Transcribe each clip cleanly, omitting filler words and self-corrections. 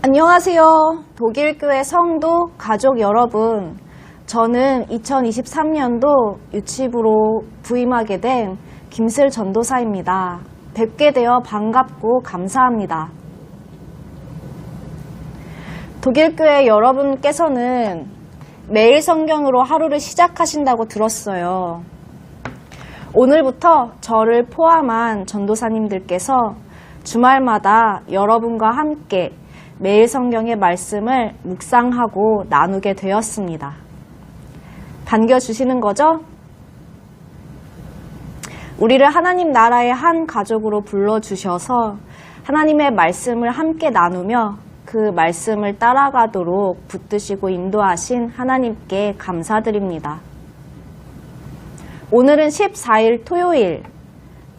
안녕하세요. 독일교회 성도, 가족 여러분. 저는 2023년도 유치부로 부임하게 된 김슬 전도사입니다. 뵙게 되어 반갑고 감사합니다. 독일교회 여러분께서는 매일 성경으로 하루를 시작하신다고 들었어요. 오늘부터 저를 포함한 전도사님들께서 주말마다 여러분과 함께 매일 성경의 말씀을 묵상하고 나누게 되었습니다. 반겨주시는 거죠? 우리를 하나님 나라의 한 가족으로 불러주셔서 하나님의 말씀을 함께 나누며 그 말씀을 따라가도록 붙드시고 인도하신 하나님께 감사드립니다. 오늘은 14일 토요일,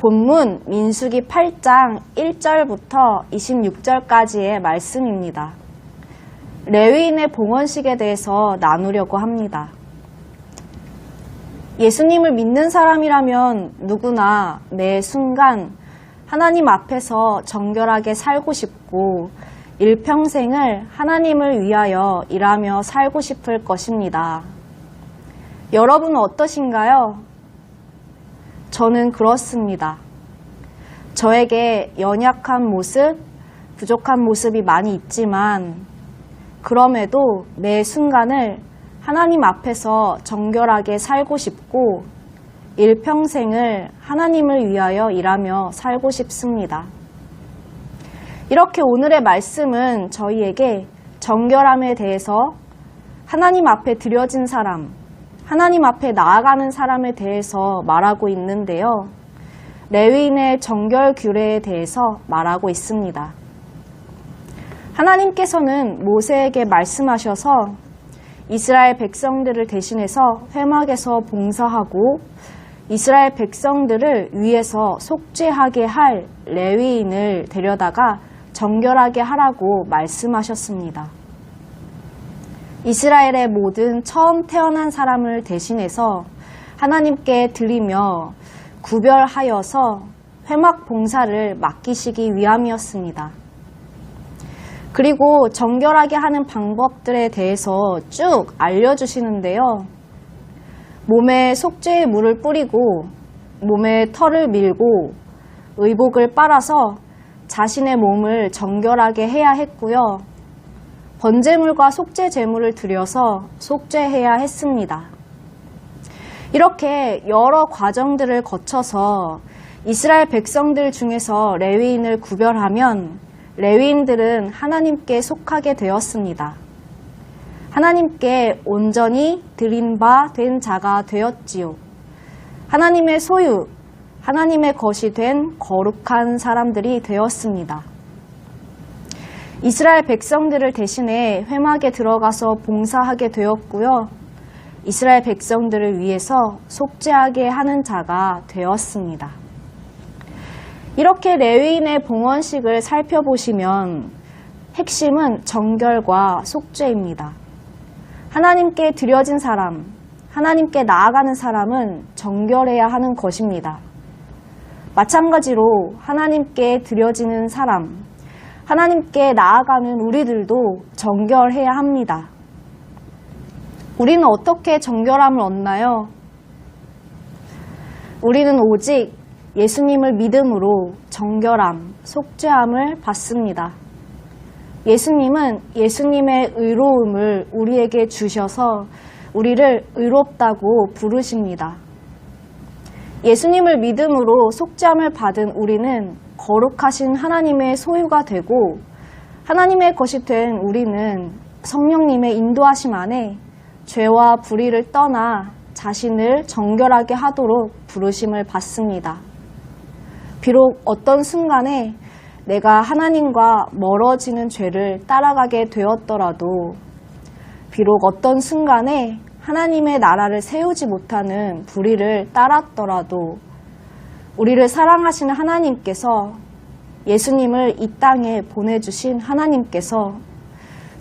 본문 민수기 8장 1절부터 26절까지의 말씀입니다. 레위인의 봉헌식에 대해서 나누려고 합니다. 예수님을 믿는 사람이라면 누구나 매 순간 하나님 앞에서 정결하게 살고 싶고 일평생을 하나님을 위하여 일하며 살고 싶을 것입니다. 여러분은 어떠신가요? 저는 그렇습니다. 저에게 연약한 모습, 부족한 모습이 많이 있지만 그럼에도 매 순간을 하나님 앞에서 정결하게 살고 싶고 일평생을 하나님을 위하여 일하며 살고 싶습니다. 이렇게 오늘의 말씀은 저희에게 정결함에 대해서 하나님 앞에 드려진 사람, 하나님 앞에 나아가는 사람에 대해서 말하고 있는데요. 레위인의 정결 규례에 대해서 말하고 있습니다. 하나님께서는 모세에게 말씀하셔서 이스라엘 백성들을 대신해서 회막에서 봉사하고 이스라엘 백성들을 위해서 속죄하게 할 레위인을 데려다가 정결하게 하라고 말씀하셨습니다. 이스라엘의 모든 처음 태어난 사람을 대신해서 하나님께 드리며 구별하여서 회막 봉사를 맡기시기 위함이었습니다. 그리고 정결하게 하는 방법들에 대해서 쭉 알려주시는데요. 몸에 속죄의 물을 뿌리고 몸에 털을 밀고 의복을 빨아서 자신의 몸을 정결하게 해야 했고요. 번제물과 속죄 제물을 드려서 속죄해야 했습니다. 이렇게 여러 과정들을 거쳐서 이스라엘 백성들 중에서 레위인을 구별하면 레위인들은 하나님께 속하게 되었습니다. 하나님께 온전히 드린 바 된 자가 되었지요. 하나님의 소유, 하나님의 것이 된 거룩한 사람들이 되었습니다. 이스라엘 백성들을 대신해 회막에 들어가서 봉사하게 되었고요. 이스라엘 백성들을 위해서 속죄하게 하는 자가 되었습니다. 이렇게 레위인의 봉헌식을 살펴보시면 핵심은 정결과 속죄입니다. 하나님께 드려진 사람, 하나님께 나아가는 사람은 정결해야 하는 것입니다. 마찬가지로 하나님께 드려지는 사람, 하나님께 나아가는 우리들도 정결해야 합니다. 우리는 어떻게 정결함을 얻나요? 우리는 오직 예수님을 믿음으로 정결함, 속죄함을 받습니다. 예수님은 예수님의 의로움을 우리에게 주셔서 우리를 의롭다고 부르십니다. 예수님을 믿음으로 속죄함을 받은 우리는 거룩하신 하나님의 소유가 되고 하나님의 것이 된 우리는 성령님의 인도하심 안에 죄와 불의를 떠나 자신을 정결하게 하도록 부르심을 받습니다. 비록 어떤 순간에 내가 하나님과 멀어지는 죄를 따라가게 되었더라도 비록 어떤 순간에 하나님의 나라를 세우지 못하는 불의를 따랐더라도 우리를 사랑하시는 하나님께서 예수님을 이 땅에 보내주신 하나님께서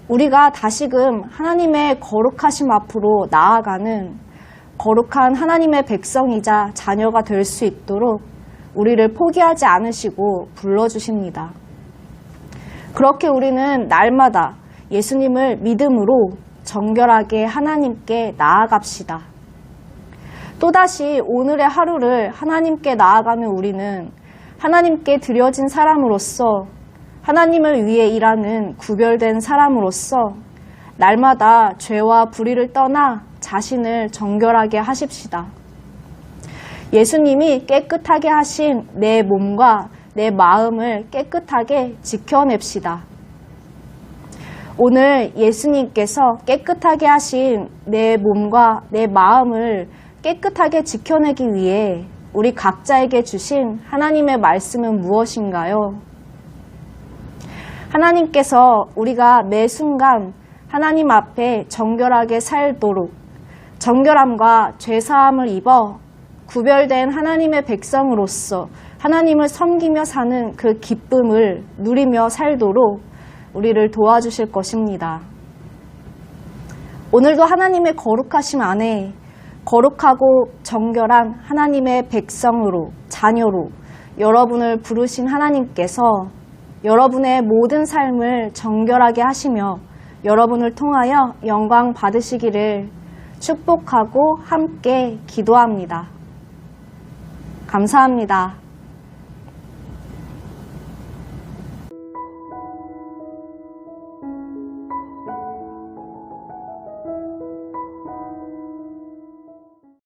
우리가 다시금 하나님의 거룩하심 앞으로 나아가는 거룩한 하나님의 백성이자 자녀가 될 수 있도록 우리를 포기하지 않으시고 불러주십니다. 그렇게 우리는 날마다 예수님을 믿음으로 정결하게 하나님께 나아갑시다. 또다시 오늘의 하루를 하나님께 나아가는 우리는 하나님께 드려진 사람으로서 하나님을 위해 일하는 구별된 사람으로서 날마다 죄와 불의를 떠나 자신을 정결하게 하십시다. 예수님이 깨끗하게 하신 내 몸과 내 마음을 깨끗하게 지켜냅시다. 오늘 예수님께서 깨끗하게 하신 내 몸과 내 마음을 깨끗하게 지켜내기 위해 우리 각자에게 주신 하나님의 말씀은 무엇인가요? 하나님께서 우리가 매 순간 하나님 앞에 정결하게 살도록 정결함과 죄사함을 입어 구별된 하나님의 백성으로서 하나님을 섬기며 사는 그 기쁨을 누리며 살도록 우리를 도와주실 것입니다. 오늘도 하나님의 거룩하심 안에 거룩하고 정결한 하나님의 백성으로, 자녀로 여러분을 부르신 하나님께서 여러분의 모든 삶을 정결하게 하시며 여러분을 통하여 영광 받으시기를 축복하고 함께 기도합니다. 감사합니다.